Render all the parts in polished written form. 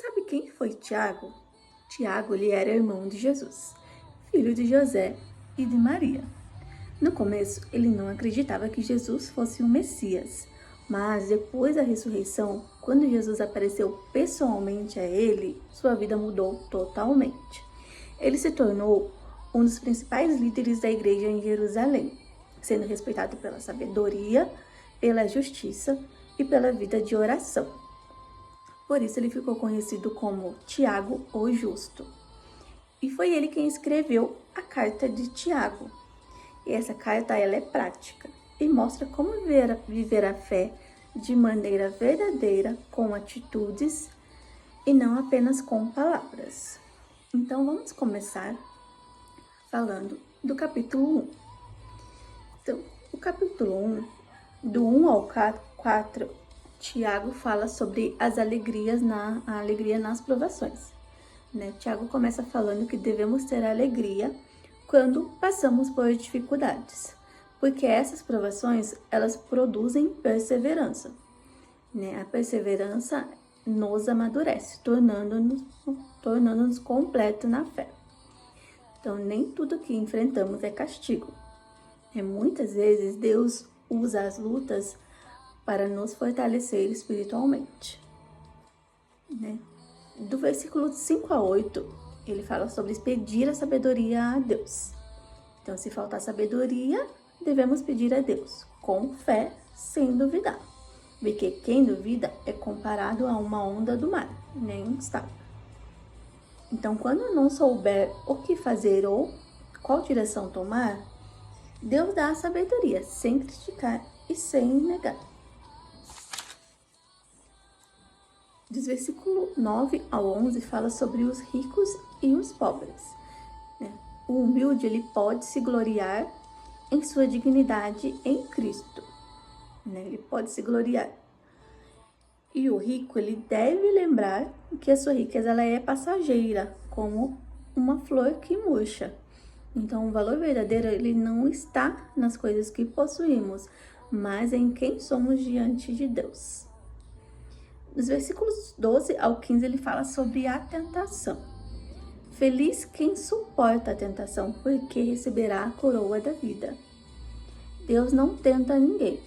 sabe quem foi Tiago? Tiago, ele era irmão de Jesus, filho de José e de Maria. No começo, ele não acreditava que Jesus fosse o Messias, mas depois da ressurreição, quando Jesus apareceu pessoalmente a ele, sua vida mudou totalmente. Ele se tornou um dos principais líderes da igreja em Jerusalém, sendo respeitado pela sabedoria, pela justiça e pela vida de oração. Por isso ele ficou conhecido como Tiago o Justo. E foi ele quem escreveu a carta de Tiago. E essa carta ela é prática e mostra como viver a fé de maneira verdadeira, com atitudes e não apenas com palavras. Então vamos começar falando do capítulo 1. Então, o capítulo 1, do 1 ao 4, Tiago fala sobre a alegria nas provações. Tiago começa falando que devemos ter alegria quando passamos por dificuldades, porque essas provações, elas produzem perseverança. A perseverança nos amadurece, tornando-nos completos na fé. Então, nem tudo que enfrentamos é castigo. Muitas vezes, Deus usa as lutas para nos fortalecer espiritualmente. Do versículo 5 a 8, ele fala sobre pedir a sabedoria a Deus. Então, se faltar sabedoria, devemos pedir a Deus, com fé, sem duvidar. Porque quem duvida é comparado a uma onda do mar, nem está. Então, quando não souber o que fazer ou qual direção tomar, Deus dá a sabedoria, sem criticar e sem negar. Dos versículos 9 ao 11 fala sobre os ricos e os pobres. O humilde ele pode se gloriar em sua dignidade em Cristo. Ele pode se gloriar. E o rico ele deve lembrar que a sua riqueza ela é passageira, como uma flor que murcha. Então o valor verdadeiro ele não está nas coisas que possuímos, mas em quem somos diante de Deus. Nos versículos 12 ao 15, ele fala sobre a tentação. Feliz quem suporta a tentação, porque receberá a coroa da vida. Deus não tenta ninguém.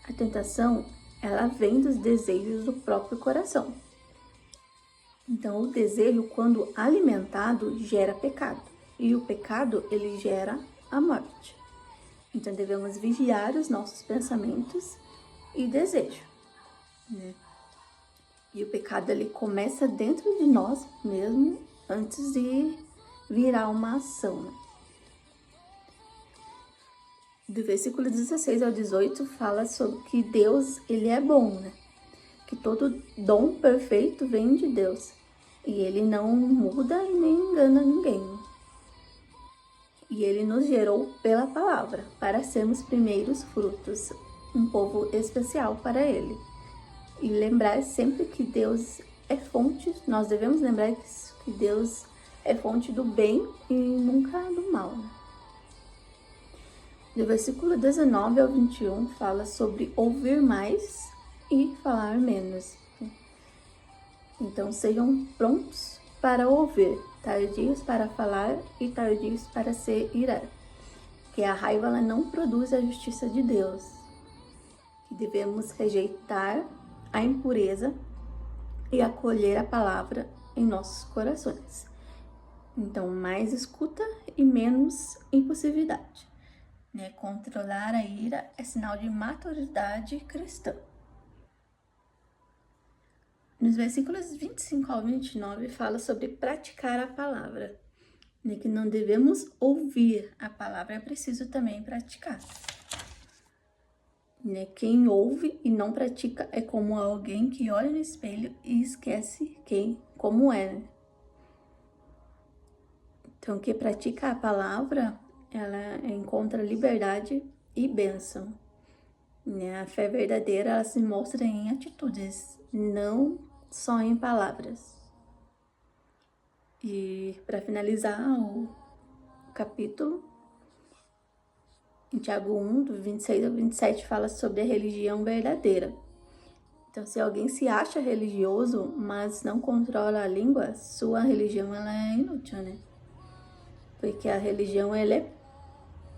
A tentação, ela vem dos desejos do próprio coração. Então, o desejo, quando alimentado, gera pecado. E o pecado, ele gera a morte. Então, devemos vigiar os nossos pensamentos e desejos. E o pecado, ele começa dentro de nós mesmo, antes de virar uma ação. Do versículo 16 ao 18, fala sobre que Deus, ele é bom, Que todo dom perfeito vem de Deus. E ele não muda e nem engana ninguém. E ele nos gerou pela palavra, para sermos primeiros frutos, um povo especial para ele. E lembrar sempre que Deus é fonte, nós devemos lembrar que Deus é fonte do bem e nunca do mal. Do versículo 19 ao 21 fala sobre ouvir mais e falar menos. Então sejam prontos para ouvir, tardios para falar e tardios para se irar. Que a raiva ela não produz a justiça de Deus. Que devemos rejeitar a impureza e acolher a palavra em nossos corações. Então, mais escuta e menos impulsividade. Controlar a ira é sinal de maturidade cristã. Nos versículos 25 ao 29 fala sobre praticar a palavra. Que não devemos ouvir a palavra, é preciso também praticar. Quem ouve e não pratica é como alguém que olha no espelho e esquece como é. Então, quem pratica a palavra, ela encontra liberdade e bênção. A fé verdadeira, ela se mostra em atitudes, não só em palavras. E para finalizar o capítulo, em Tiago 1, do 26 ao 27, fala sobre a religião verdadeira. Então, se alguém se acha religioso, mas não controla a língua, sua religião ela é inútil, né? Porque a religião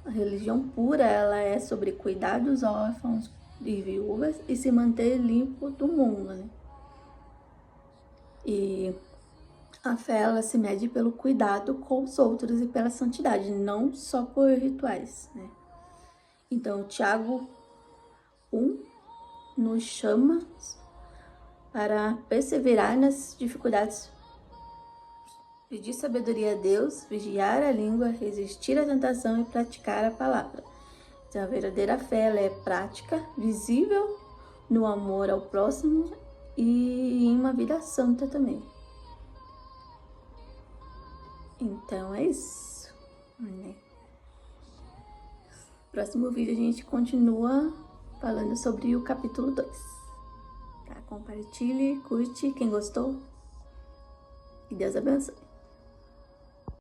a religião pura, ela é sobre cuidar dos órfãos e viúvas e se manter limpo do mundo, né? E a fé, ela se mede pelo cuidado com os outros e pela santidade, não só por rituais, né? Então, Tiago 1 nos chama para perseverar nas dificuldades, pedir sabedoria a Deus, vigiar a língua, resistir à tentação e praticar a palavra. Então, a verdadeira fé, ela é prática, visível no amor ao próximo e em uma vida santa também. Então, é isso, né? Próximo vídeo a gente continua falando sobre o capítulo 2. Tá? Compartilhe, curte quem gostou e Deus abençoe.